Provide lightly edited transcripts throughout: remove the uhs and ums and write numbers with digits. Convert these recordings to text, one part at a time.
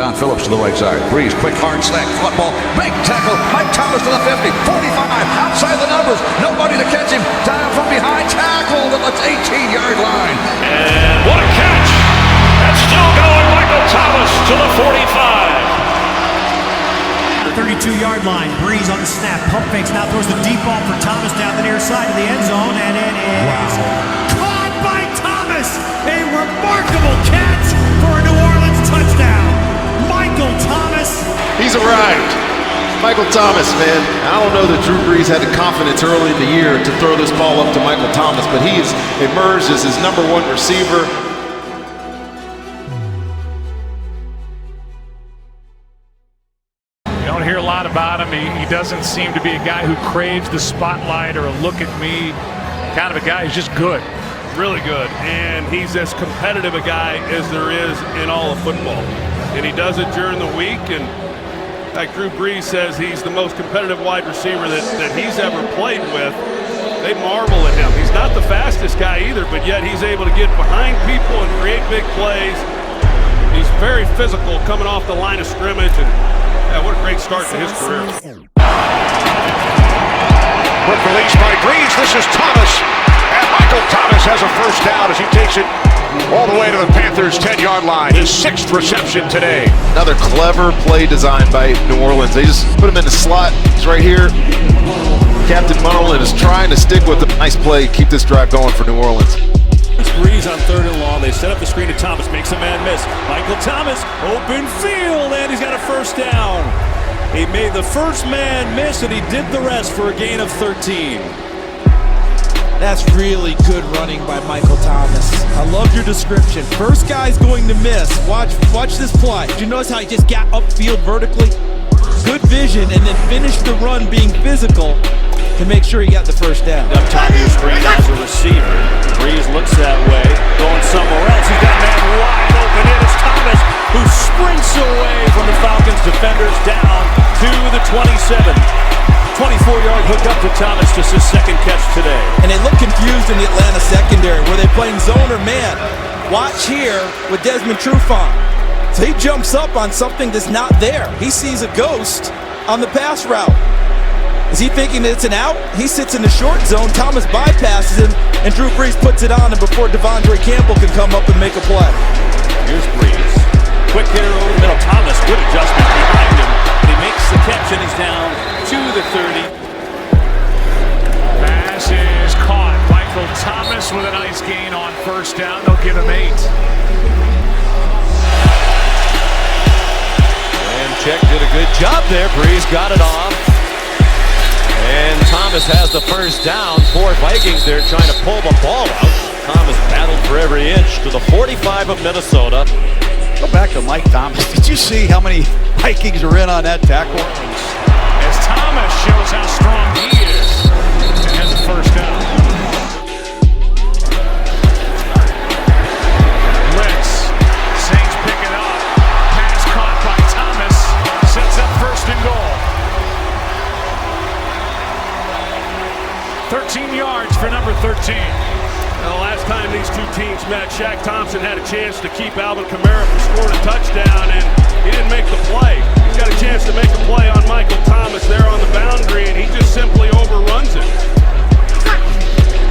Don Phillips to the right side. Breeze, quick, hard snap, football, big tackle. Mike Thomas to the 50, 45, outside the numbers. Nobody to catch him. Down from behind, tackled at the 18-yard line. And what a catch! That's still going. Michael Thomas to the 45. 32-yard line. Breeze on the snap. Pump fakes. Now throws the deep ball for Thomas down the near side of the end zone. And it is caught by Thomas. A remarkable catch for a New Orleans touchdown. Michael Thomas. He's arrived. Michael Thomas, man. I don't know that Drew Brees had the confidence early in the year to throw this ball up to Michael Thomas, but he has emerged as his #1 receiver. You don't hear a lot about him. He doesn't seem to be a guy who craves the spotlight or a look at me. Kind of a guy who's just good. Really good. And he's as competitive a guy as there is in all of football. And he does it during the week. And like Drew Brees says, he's the most competitive wide receiver that he's ever played with. They marvel at him. He's not the fastest guy either, but yet he's able to get behind people and create big plays. He's very physical coming off the line of scrimmage. And what a great start to his career. Quick release by Breeze. This is Thomas. And Michael Thomas has a first down as he takes it all the way to the Panthers' 10-yard line. His 6th reception today. Another clever play design by New Orleans. They just put him in the slot. He's right here. Captain Munnerlyn is trying to stick with a nice play, keep this drive going for New Orleans. Breeze on 3rd and long. They set up the screen to Thomas, makes a man miss. Michael Thomas, open field, and he's got a first down. He made the first man miss, and he did the rest for a gain of 13. That's really good running by Michael Thomas. I love your description. First guy's going to miss. Watch this play. Did you notice how he just got upfield vertically? Good vision, and then finished the run being physical to make sure he got the first down. Up top of your screen as a receiver. Breeze looks that way, going somewhere else. He's got a man wide open. It is Thomas who sprints away from the Falcons defenders down to the 27. 24-yard hook up to Thomas, just his 2nd catch today. And they look confused in the Atlanta secondary. Were they playing zone or man? Watch here with Desmond Trufant. So he jumps up on something that's not there. He sees a ghost on the pass route. Is he thinking that it's an out? He sits in the short zone. Thomas bypasses him, and Drew Brees puts it on him before Devondre Campbell can come up and make a play. Here's Brees. Quick hitter over the middle. Thomas, good adjustment behind him. He makes the catch, and he's down to the 30. Pass is caught. Michael Thomas with a nice gain on first down. They'll give him 8. And Check did a good job there. Breeze got it off. And Thomas has the first down. 4 Vikings there trying to pull the ball out. Thomas battled for every inch to the 45 of Minnesota. Go back to Mike Thomas. Did you see how many Vikings are in on that tackle? As Thomas shows how strong he is and has a first down. Blitz. Saints pick it up. Pass caught by Thomas. Sets up 1st and goal. 13 yards for number 13. The last time these two teams met, Shaq Thompson had a chance to keep Alvin Kamara from scoring a touchdown, and he didn't make the play. He's got a chance to make a play on Michael Thomas there on the boundary, and he just simply overruns it.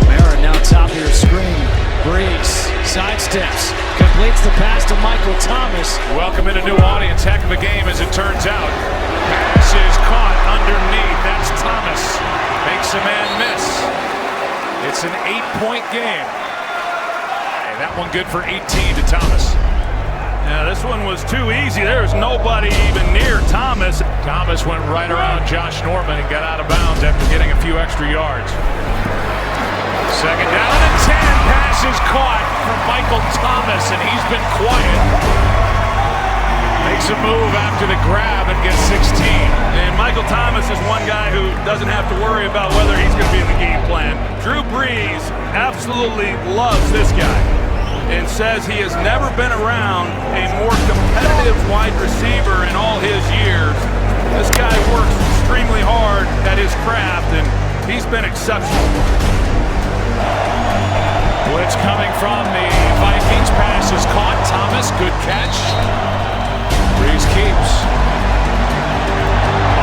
Kamara now top of your screen. Breeze sidesteps, completes the pass to Michael Thomas. Welcome in a new audience. Heck of a game as it turns out. Pass is caught underneath. That's Thomas. Makes a man miss. It's an 8-point game. Hey, that one good for 18 to Thomas. Yeah, this one was too easy. There's nobody even near Thomas. Thomas went right around Josh Norman and got out of bounds after getting a few extra yards. 2nd down and 10. Pass is caught from Michael Thomas, and he's been quiet. Makes a move after the grab and gets 16. And Michael Thomas is one guy who doesn't have to worry about whether he's going to be in the game plan. Drew Brees absolutely loves this guy and says he has never been around a more competitive wide receiver in all his years. This guy works extremely hard at his craft, and he's been exceptional. Blitz coming from the Vikings. Pass is caught. Thomas, good catch. Brees Breeze keeps.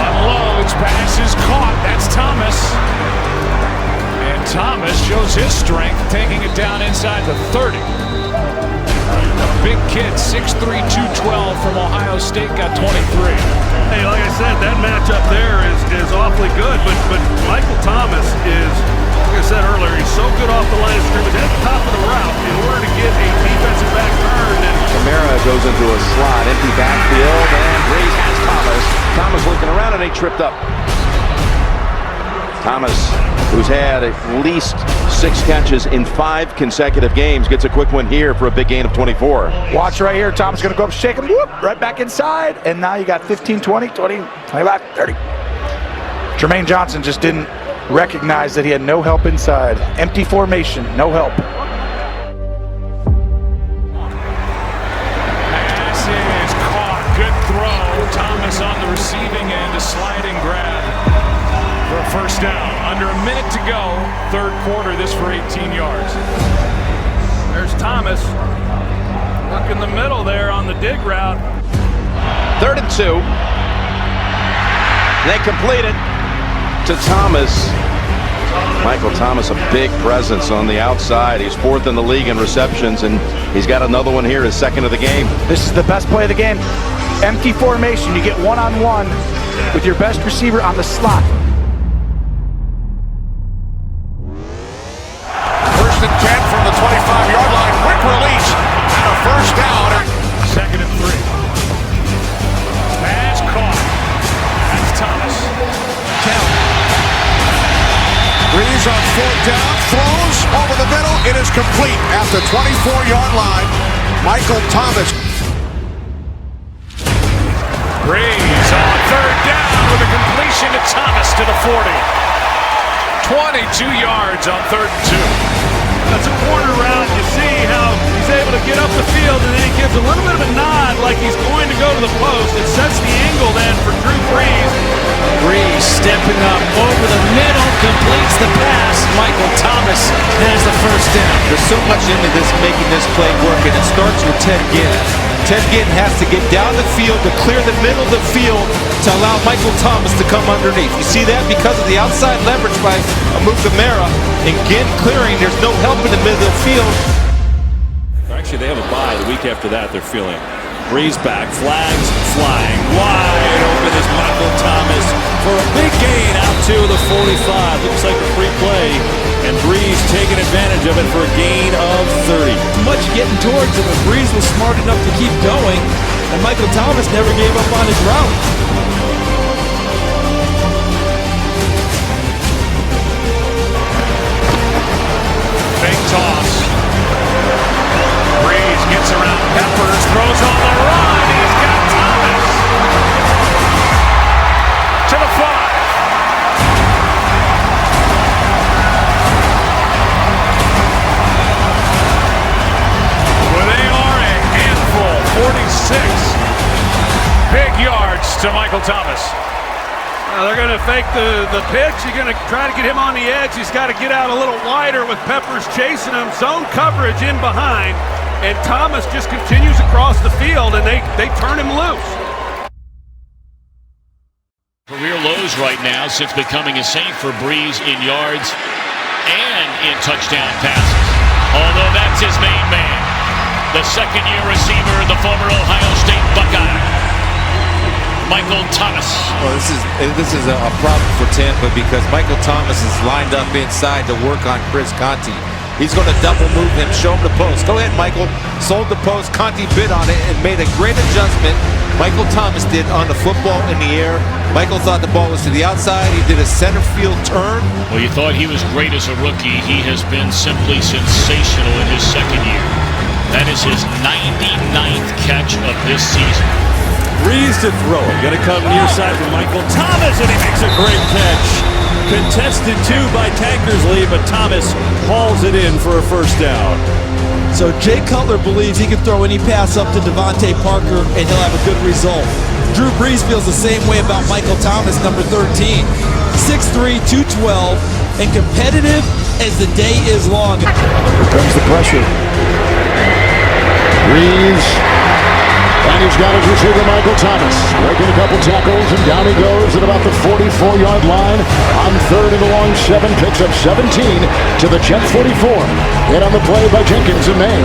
Unloads, pass is caught. That's Thomas. And Thomas shows his strength, taking it down inside the 30. A big kid, 6'3", 212 from Ohio State, got 23. Hey, like I said, that matchup there is awfully good, but Michael Thomas is, like I said earlier, he's so good off the line of scrimmage at the top of the route in order to get a defensive back turned. And Kamara goes into a slot, empty backfield, and Breeze has Thomas. Thomas looking around and he tripped up. Thomas, who's had at least 6 catches in 5 consecutive games, gets a quick one here for a big gain of 24. Watch right here. Thomas going to go up, shake him, whoop, right back inside. And now you got 15, 20, 20, 25, 30. Jermaine Johnson just didn't recognize that he had no help inside. Empty formation, no help. Pass is caught. Good throw. Thomas on the receiving end, a sliding grab for a first down. Under a minute to go, third quarter, this for 18 yards. there's Thomas. Look in the middle there on the dig route. 3rd and 2. They complete it to Thomas. Michael Thomas, a big presence on the outside. He's 4th in the league in receptions, and he's got another one here, his 2nd of the game. This is the best play of the game. Empty formation. You get one-on-one with your best receiver on the slot. 1st and 10 from the 25-yard line. Quick release and a first down. 2nd and 3. Pass caught. That's Thomas. Count. Breeze on 4th down, throws over the middle. It is complete at the 24-yard line. Michael Thomas. Breeze on 3rd down with a completion to Thomas to the 40. 22 yards on 3rd and 2. That's a corner route. You see how he's able to get up the field, and then he gives a little bit of a nod like he's going to go to the post. It sets the angle then for Drew Brees. Brees stepping up over the middle, completes the pass. Michael Thomas has the first down. There's so much into this, making this play work, and it starts with Ted Ginn. Ted Ginn has to get down the field to clear the middle of the field to allow Michael Thomas to come underneath. You see that because of the outside leverage by Kamara, and Ginn clearing, there's no help in the middle of the field. Actually, they have a bye the week after that, they're feeling. Breeze back, flags flying, wide open is Michael Thomas for a big gain out to the 45. Looks like a free play, and Breeze taking advantage of it for a gain of 30. Much getting towards him, and Breeze was smart enough to keep going, and Michael Thomas never gave up on his route. Fake toss. Breeze gets around Peppers, throws on the run. He's got Thomas to the 5. Well, they are a handful. 46 big yards to Michael Thomas. They're going to fake the pitch. You're going to try to get him on the edge. He's got to get out a little wider with Peppers chasing him. Zone coverage in behind. And Thomas just continues across the field, and they turn him loose. Career lows right now since becoming a Saint for Breeze in yards and in touchdown passes. Although that's his main man. The second-year receiver, the former Ohio State Buckeye, Michael Thomas. Well, this is a problem for Tampa because Michael Thomas is lined up inside to work on Chris Conti. He's going to double move him, show him the post. Go ahead, Michael. Sold the post. Conti bid on it and made a great adjustment. Michael Thomas did on the football in the air. Michael thought the ball was to the outside. He did a center field turn. Well, you thought he was great as a rookie. He has been simply sensational in his 2nd year. That is his 99th catch of this season. Breeze to throw it. Going to come near side for Michael Thomas, and he makes a great catch. Contested 2 by Tankersley, but Thomas hauls it in for a first down. So Jay Cutler believes he can throw any pass up to Devontae Parker, and he'll have a good result. Drew Brees feels the same way about Michael Thomas, number 13. 6'3", 212, and competitive as the day is long. Here comes the pressure. Breeze And he's got his receiver, Michael Thomas, breaking a couple tackles, and down he goes at about the 44-yard line. On third and a long 7, picks up 17 to the Jet 44. Hit on the play by Jenkins and May.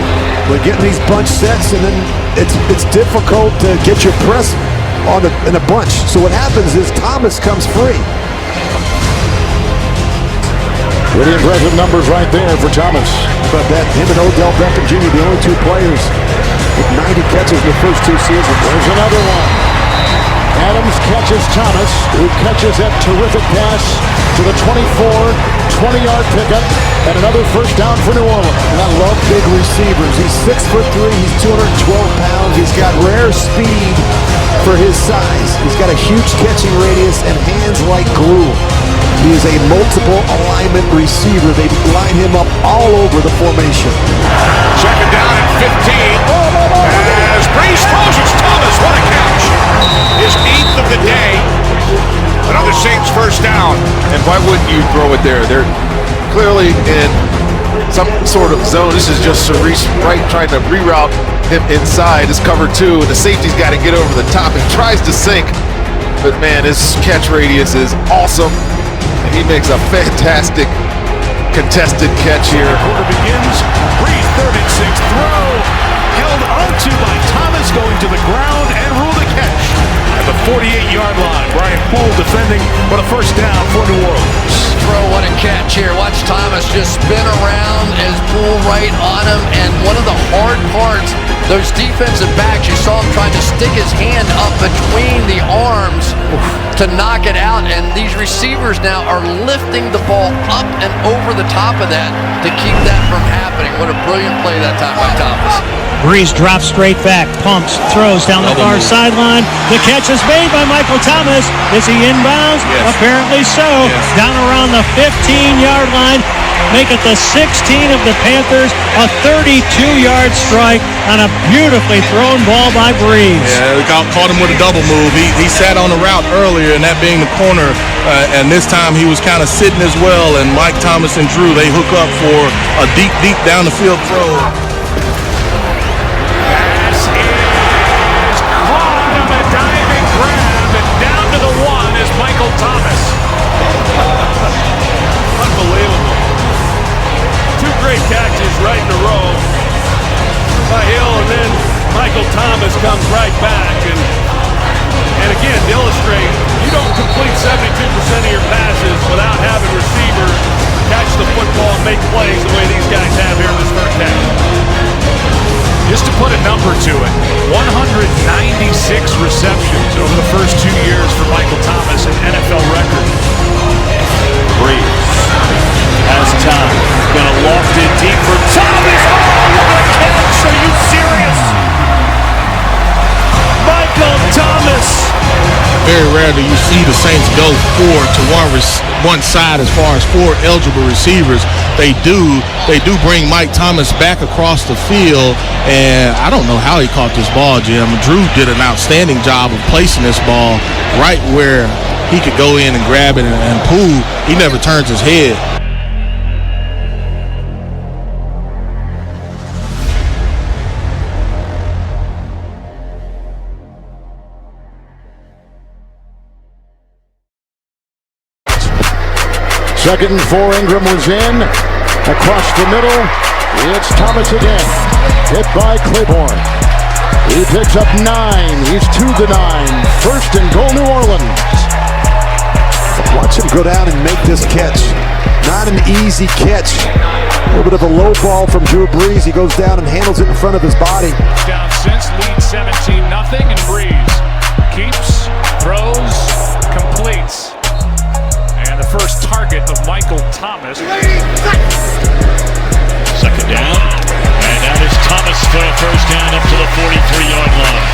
We're getting these bunch sets, and then it's difficult to get your press in a bunch. So what happens is Thomas comes free. Pretty impressive numbers right there for Thomas. How about that? Him and Odell Beckham Jr., the only 2 players with 90 catches in the first 2 seasons. There's another one. Adams catches Thomas, who catches that terrific pass to the 24, 20-yard pickup, and another first down for New Orleans. And I love big receivers. He's 6'3", he's 212 pounds. He's got rare speed for his size. He's got a huge catching radius and hands like glue. He is a multiple alignment receiver. They line him up all over the formation. Second down and 15. As Brees throws, it's Thomas. What a catch. His 8th of the day. Another Saints first down. And why wouldn't you throw it there? They're clearly in some sort of zone. This is just Cerise Wright trying to reroute him inside. It's cover 2, and the safety's got to get over the top. He tries to sink, but man, his catch radius is awesome. And he makes a fantastic contested catch here. Quarter begins. Brees, 3rd and 6. Throw held onto by Thomas, going to the ground and ruled a catch at the 48-yard line. Brian Poole defending for the first down for New Orleans. Throw, what a catch here. Watch Thomas just spin around as Poole right on him. And one of the hard parts, those defensive backs, you saw him trying to stick his hand up between the arms to knock it out. And these receivers now are lifting the ball up and over the top of that to keep that from happening. What a brilliant play that time by Thomas. Brees drops straight back, pumps, throws down the far sideline. The catch is made by Michael Thomas. Is he inbounds? Yes. Apparently so. Yes. Down around the 15-yard line. Make it the 16 of the Panthers. A 32-yard strike on a beautifully thrown ball by Brees. Yeah, we caught him with a double move. He sat on the route earlier, and that being the corner. And this time he was kind of sitting as well. And Mike Thomas and Drew, they hook up for a deep down the field throw. Thomas. Unbelievable. 2 great catches right in a row by Hill, and then Michael Thomas comes right back. And again, to illustrate, you don't complete 72% of your passes without having receivers catch the football and make plays the way these guys have here in this first half. Just to put a number to it, 196 receptions over the first 2 years for Michael Thomas, an NFL record. Brees has time. Gonna loft it deep for Thomas. Oh, what a catch! Are you serious? Michael Thomas. Very rarely you see the Saints go to one side as far as 4 eligible receivers. They do bring Mike Thomas back across the field, and I don't know how he caught this ball, Jim. Drew did an outstanding job of placing this ball right where he could go in and grab it, and Poole, he never turns his head. Second and 4, Ingram was in. Across the middle, it's Thomas again. Hit by Claiborne. He picks up 9. He's to the 9. First and goal, New Orleans. Watch him go down and make this catch. Not an easy catch. A little bit of a low ball from Drew Brees. He goes down and handles it in front of his body. Down since, lead 17-0, and Brees keeps, throws, completes. And the first target of Michael Thomas. Second down, and now there's Thomas for a first down up to the 43-yard line.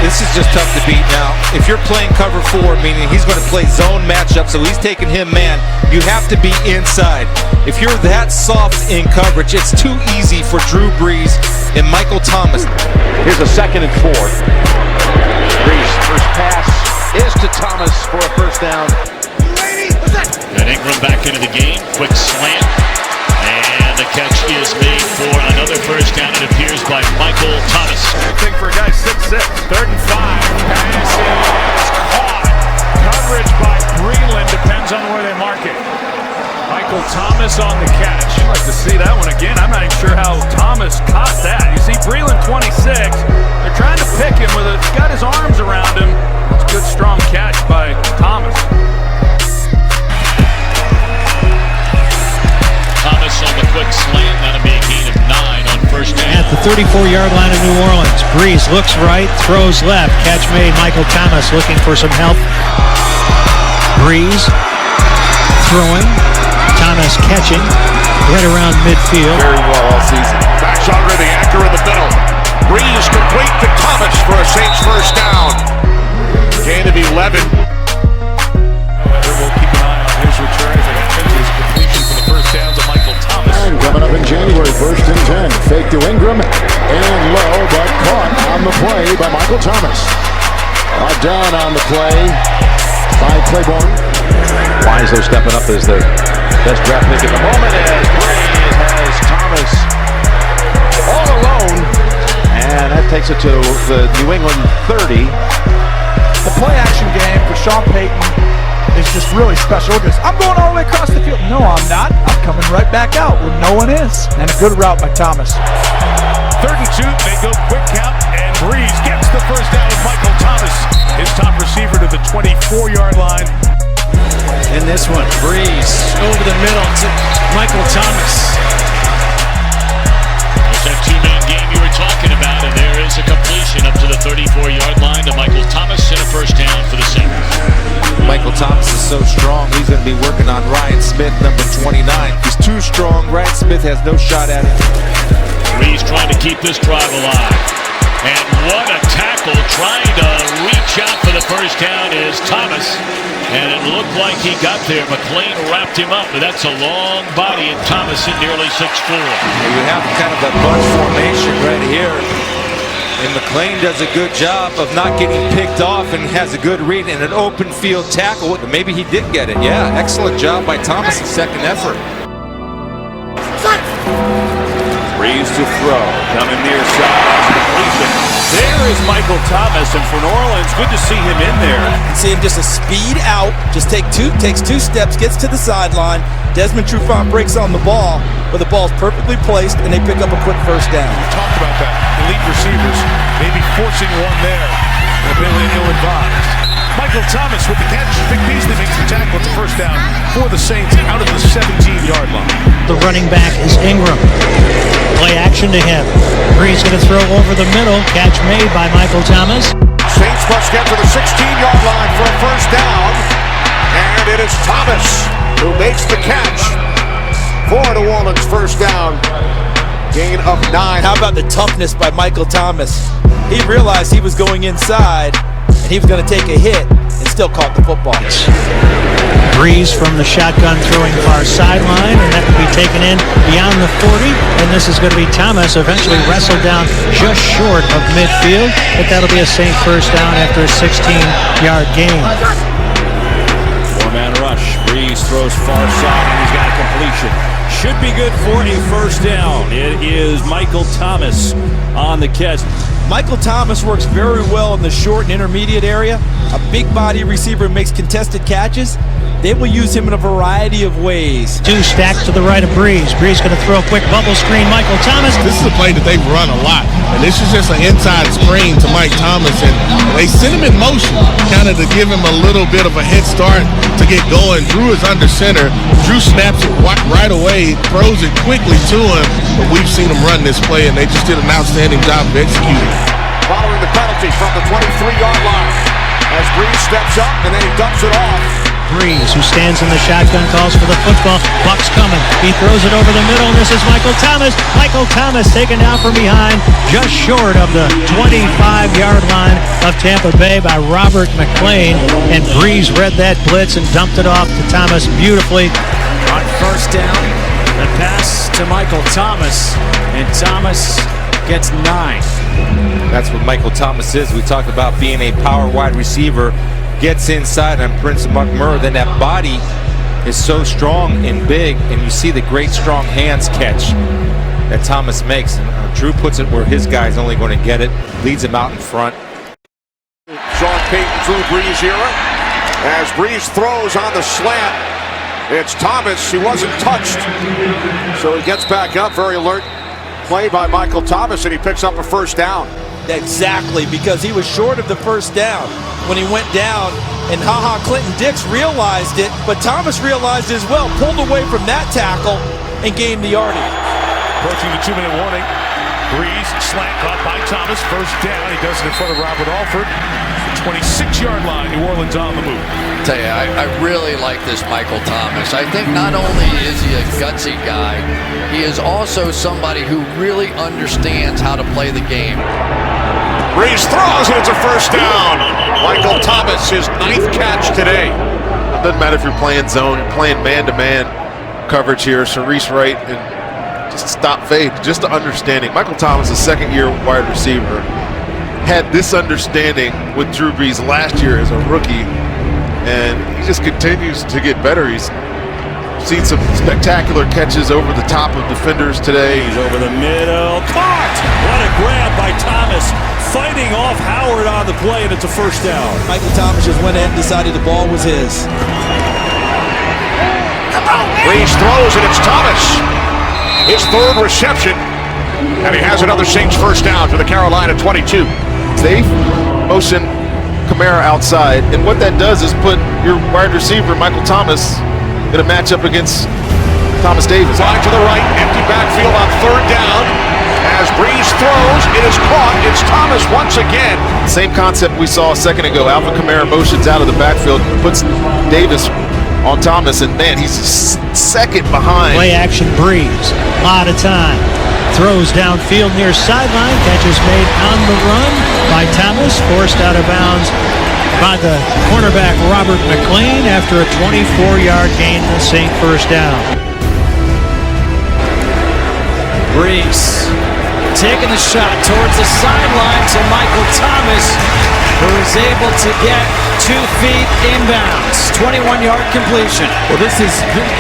This is just tough to beat. Now, if you're playing cover 4, meaning he's going to play zone matchup, so he's taking him man, you have to be inside. If you're that soft in coverage, it's too easy for Drew Brees and Michael Thomas. Here's a 2nd and 4. Brees' first pass is to Thomas for a first down. And Ingram back into the game. Quick slant. And the catch is made for another first down, it appears, by Michael Thomas. Big thing for a guy 6'6". 3rd and 5. Pass is caught. Coverage by Breland depends on where they mark it. Michael Thomas on the catch. I'd like to see that one again. I'm not even sure how Thomas caught that. You see Breland 26. They're trying to pick him with it. He's got his arms around him. It's a good strong catch by Thomas. Thomas on the quick slam. That'll be a gain of 9 on first down. At the 34-yard line of New Orleans, Breeze looks right, throws left. Catch made. Michael Thomas looking for some help. Breeze throwing. Thomas catching. Right around midfield. Very well all season. Backs under the anchor in the middle. Breeze complete to Thomas for a Saints first down. Gain of 11. We'll keep an eye on his return as it catches completion for the first down to Michael Thomas. And coming up in January, 1st and 10. Fake to Ingram and low, but caught on the play by Michael Thomas. Down on the play by Claiborne. Winslow stepping up as the best draft pick at the moment as Breeze has Thomas all alone, and that takes it to the New England 30. The play action game for Sean Payton is just really special because I'm going all the way across the field. No, I'm not. I'm coming right back out where no one is. And a good route by Thomas. 3rd and 2, they go quick count, and Breeze gets the first down with Michael Thomas, his top receiver, to the 24-yard line. In this one, Breeze over the middle to Michael Thomas. There's that two-man game you were talking about, and there is a completion up to the 34-yard line to Michael Thomas and a first down for the Saints. Michael Thomas is so strong, he's going to be working on Ryan Smith, number 29. He's too strong. Ryan Smith has no shot at it. Breeze trying to keep this drive alive. And what a tackle, trying to reach out for the first down is Thomas. And it looked like he got there. McLean wrapped him up, but that's a long body, and Thomas at nearly 6'4". You have kind of a bunch formation right here. And McLean does a good job of not getting picked off and has a good read and an open field tackle. Maybe he did get it. Yeah, excellent job by Thomas in second effort. Breeze to throw, coming near side, completion. There is Michael Thomas, and for New Orleans, good to see him in there. See him just a speed out, just takes two steps, gets to the sideline. Desmond Trufant breaks on the ball, but the ball's perfectly placed, and they pick up a quick first down. We talked about that. Elite receivers, maybe forcing one there. A bit ill-advised. Michael Thomas with the catch. Big Beasley makes the tackle at the first down for the Saints out of the 17-yard line. The running back is Ingram. Play action to him. Breeze going to throw over the middle. Catch made by Michael Thomas. Saints must get to the 16-yard line for a first down. And it is Thomas who makes the catch for New Orleans first down. Gain of 9. How about the toughness by Michael Thomas? He realized he was going inside, and he was going to take a hit and still caught the football. Breeze from the shotgun throwing far sideline, and that will be taken in beyond the 40. And this is going to be Thomas, eventually wrestled down just short of midfield, but that'll be a Saint first down after a 16-yard gain. Four-man rush. Breeze throws far side, and he's got a completion. Should be good for a first down. It is Michael Thomas on the catch. Michael Thomas works very well in the short and intermediate area. A big body receiver makes contested catches. They will use him in a variety of ways. Two stacks to the right of Breeze. Breeze going to throw a quick bubble screen. Michael Thomas. This is a play that they run a lot. And this is just an inside screen to Mike Thomas. And they send him in motion, kind of to give him a little bit of a head start to get going. Drew is under center. Drew snaps it right away, throws it quickly to him. But we've seen him run this play, and they just did an outstanding job of executing. Following the penalty from the 23-yard line as Breeze steps up and then he dumps it off. Breeze, who stands in the shotgun, calls for the football. Buck's coming. He throws it over the middle, and this is Michael Thomas. Michael Thomas taken down from behind, just short of the 25-yard line of Tampa Bay by Robert McLean. And Breeze read that blitz and dumped it off to Thomas beautifully. On first down, the pass to Michael Thomas, and Thomas gets 9. That's what Michael Thomas is. We talked about being a power wide receiver. Gets inside on Prince McMurray. Then that body is so strong and big, and you see the great strong hands catch. that Thomas makes. And Drew puts it where his guy's only going to get it, leads him out in front. Sean Payton, Drew Brees era. As Brees throws on the slant, it's Thomas. He wasn't touched, so he gets back up, very alert. Play by Michael Thomas, and he picks up a first down. Exactly, because he was short of the first down when he went down, and Clinton Dix realized it, but Thomas realized it as well, pulled away from that tackle and gained the yardage. Approaching the 2-minute warning. Brees, slant caught by Thomas, first down. He does it in front of Robert Alford. 26-yard line, New Orleans on the move. Tell you, I really like this Michael Thomas. I think not only is he a gutsy guy, he is also somebody who really understands how to play the game. Brees throws, and it's a first down. Michael Thomas, his 9th catch today. It doesn't matter if you're playing zone, you're playing man-to-man coverage here. Cerise Wright and just stop fade, just the understanding. Michael Thomas, a second-year wide receiver, had this understanding with Drew Brees last year as a rookie, and he just continues to get better. He's seen some spectacular catches over the top of defenders today. He's over the middle, caught! What a grab by Thomas, fighting off Howard on the play, and it's a first down. Michael Thomas just went in and decided the ball was his. Brees throws, and it's Thomas. His 3rd reception, and he has another Saints first down to the Carolina 22. They motion Kamara outside, and what that does is put your wide receiver, Michael Thomas, in a matchup against Thomas Davis. Line to the right, empty backfield on 3rd down. As Brees throws, it is caught. It's Thomas once again. Same concept we saw a second ago. Alvin Kamara motions out of the backfield, puts Davis on Thomas, and man, he's second behind. Play action Brees, a lot of time. Throws downfield near sideline, catch is made on the run by Thomas, forced out of bounds by the cornerback Robert McLean after a 24-yard gain, the Saint first down. Brees taking the shot towards the sideline to Michael Thomas, who is able to get 2 feet inbounds. 21-yard completion. Well, this is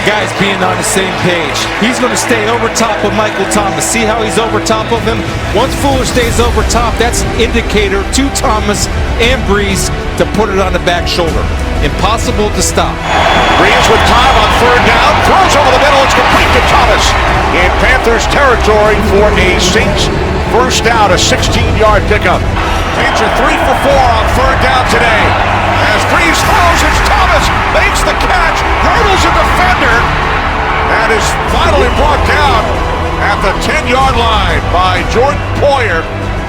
guys being on the same page. He's going to stay over top of Michael Thomas. See how he's over top of him? Once Fuller stays over top, that's an indicator to Thomas and Brees to put it on the back shoulder. Impossible to stop. Brees with time on 3rd down, throws over the middle, it's complete to Thomas in Panthers territory for a Saints first down, a 16-yard pickup. Saints are 3 for 4 on 3rd down today. As Brees throws, it's Thomas, makes the catch, hurdles a defender, and is finally brought down at the 10-yard line by Jordan Poyer.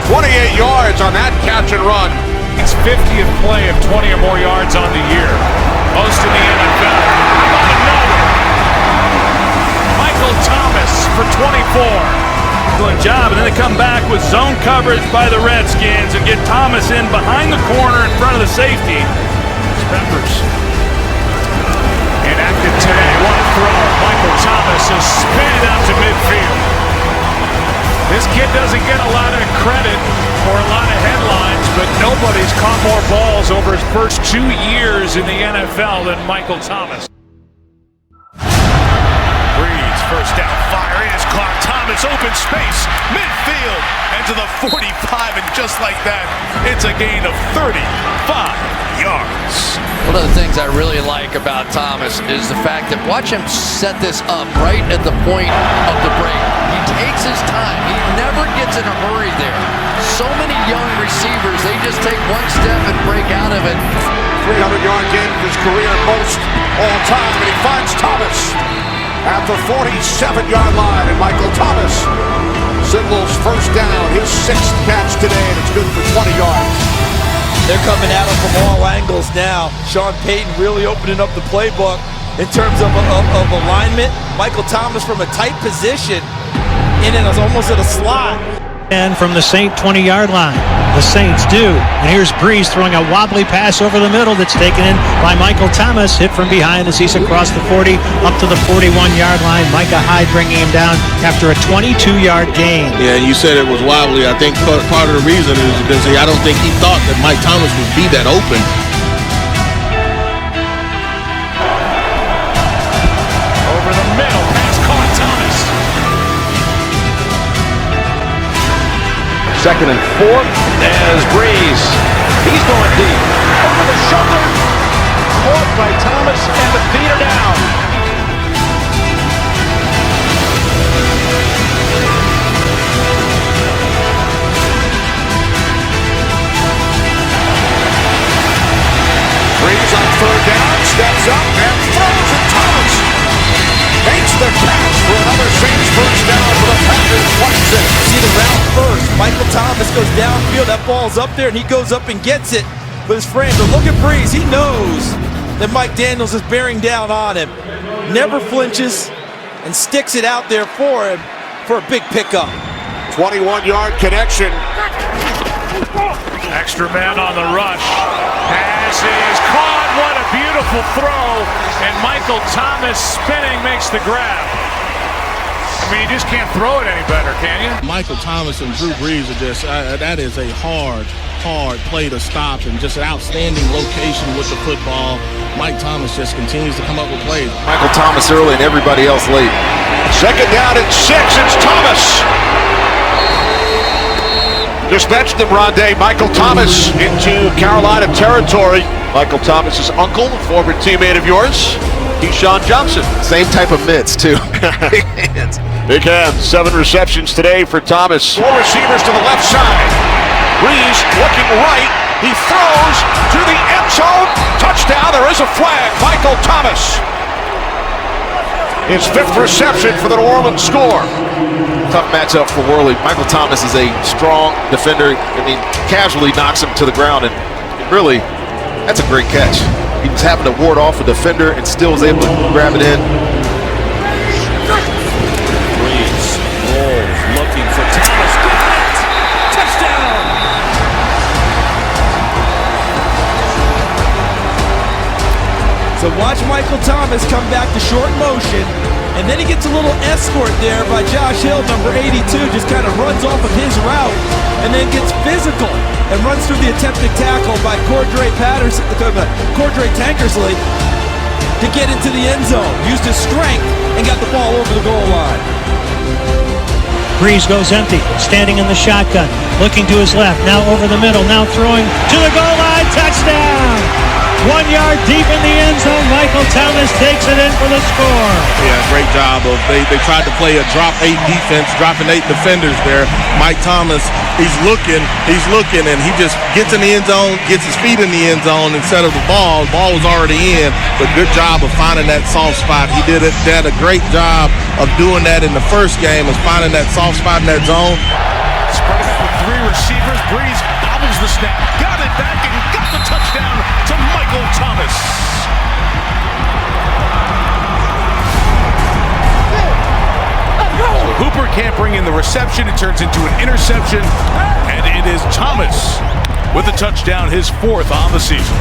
28 yards on that catch and run. It's 50th play of 20 or more yards on the year. Most in the NFL. How about another? Michael Thomas for 24. Good job, and then they come back with zone coverage by the Redskins and get Thomas in behind the corner in front of the safety. Peppers enacted today. One throw. Michael Thomas is spinning out to midfield. This kid doesn't get a lot of credit or a lot of headlines, but nobody's caught more balls over his first 2 years in the NFL than Michael Thomas. Brees, first down, fire in his clock. Thomas, open space, midfield, and to the 45, and just like that, it's a gain of 35 yards. One of the things I really like about Thomas is the fact that watch him set this up right at the point of the break. He takes his time. He never gets in a hurry there. So many young receivers, they just take one step and break out of it. 300-yard game of his career, most all time, and he finds Thomas at the 47-yard line, and Michael Thomas signals first down, his 6th catch today, and it's good for 20 yards. They're coming at him from all angles now. Sean Payton really opening up the playbook in terms of alignment. Michael Thomas from a tight position, in it almost at a slot. And from the Saint 20-yard line, the Saints do. And here's Brees throwing a wobbly pass over the middle that's taken in by Michael Thomas. Hit from behind as he's across the 40 up to the 41-yard line. Micah Hyde bringing him down after a 22-yard gain. Yeah, you said it was wobbly. I think part of the reason is because I don't think he thought that Mike Thomas would be that open. Over the middle, pass caught Thomas. 2nd and 4 as Breeze. He's going deep. Over the shoulder. Caught by Thomas and the feet are down. Breeze on 3rd down, steps up and throws, and Thomas makes the catch for another Saints first down for the Packers. 26. See the route first. Michael Thomas goes downfield. That ball's up there, and he goes up and gets it with his friend. But look at Breeze. He knows that Mike Daniels is bearing down on him. Never flinches and sticks it out there for him for a big pickup. 21-yard connection. Extra man on the rush. Pass is caught. What a beautiful throw. And Michael Thomas spinning makes the grab. I mean, you just can't throw it any better, can you? Michael Thomas and Drew Brees are just, that is a hard play to stop, and just an outstanding location with the football. Mike Thomas just continues to come up with plays. Michael Thomas early and everybody else late. 2nd down and 6. It's Thomas. Just mentioned him, Rondé. Michael Thomas into Carolina territory. Michael Thomas's uncle, former teammate of yours, Keyshawn Johnson. Same type of mitts, too. Big hands. Big hands. 7 receptions today for Thomas. 4 receivers to the left side. Breeze looking right. He throws to the end zone. Touchdown. There is a flag. Michael Thomas. His 5th reception for the New Orleans score. Tough matchup for Worley. Michael Thomas is a strong defender. I mean, casually knocks him to the ground, and really, that's a great catch. He was having to ward off a defender and still was able to grab it in. Breeze rolls, looking for Thomas. Got it! Touchdown! So watch Michael Thomas come back to short motion, and then he gets a little escort there by Jahlil, number 82, just kind of runs off of his route, and then gets physical and runs through the attempted tackle by Cordray Tankersley to get into the end zone. Used his strength and got the ball over the goal line. Breeze goes empty, standing in the shotgun, looking to his left, now over the middle, now throwing to the goal line, touchdown! 1 yard deep in the end zone, Michael Thomas takes it in for the score. Yeah, great job. They tried to play a drop 8 defense, dropping 8 defenders there. Mike Thomas, he's looking, and he just gets in the end zone, gets his feet in the end zone instead of the ball. The ball was already in, but good job of finding that soft spot. He did a great job of doing that in the first game, is finding that soft spot in that zone. Spreading out with 3 receivers. Breeze bobbles the snap, got it back, and got the touchdown to Michael Thomas. So Hooper can't bring in the reception. It turns into an interception, and it is Thomas with the touchdown, his 4th on the season.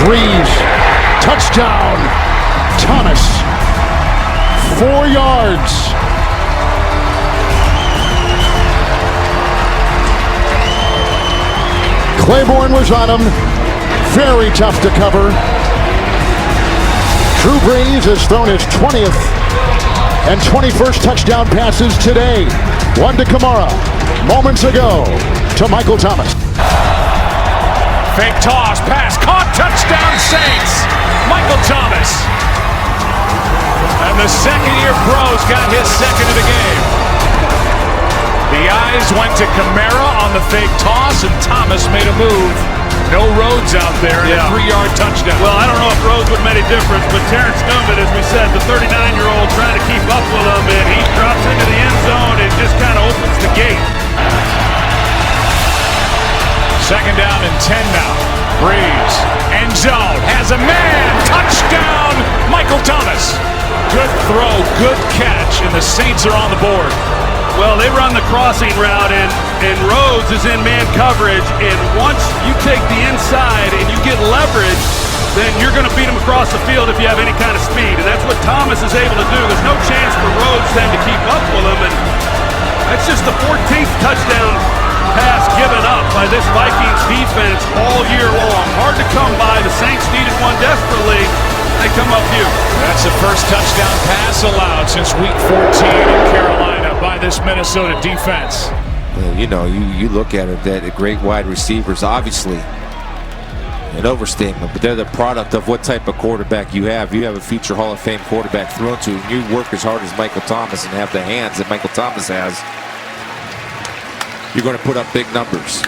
Breeze, touchdown, Thomas, 4 yards. Claiborne was on him, very tough to cover. Drew Brees has thrown his 20th and 21st touchdown passes today. One to Kamara, moments ago to Michael Thomas. Fake toss, pass, caught, touchdown Saints! Michael Thomas. And the second-year pro's got his 2nd of the game. The eyes went to Kamara on the fake toss, and Thomas made a move. No Rhodes out there, and a 3-yard touchdown. Well, I don't know if Rhodes would have made a difference, but Terrence Newman, as we said, the 39-year-old trying to keep up with him, and he drops into the end zone and just kind of opens the gate. 2nd down and 10 now. Breeze, end zone, has a man, touchdown, Michael Thomas. Good throw, good catch, and the Saints are on the board. Well, they run the crossing route, and Rhodes is in man coverage, and once you take the inside and you get leverage, then you're going to beat him across the field if you have any kind of speed, and that's what Thomas is able to do. There's no chance for Rhodes then to keep up with him, and that's just the 14th touchdown pass given up by this Vikings defense all year long. Hard to come by. The Saints needed one desperately. They come up huge. That's the first touchdown pass allowed since week 14 in Carolina by this Minnesota defense. Well, you know, you look at it, that great wide receivers, obviously an overstatement, but they're the product of what type of quarterback you have. You have a future Hall of Fame quarterback thrown to, and you work as hard as Michael Thomas and have the hands that Michael Thomas has, you're going to put up big numbers.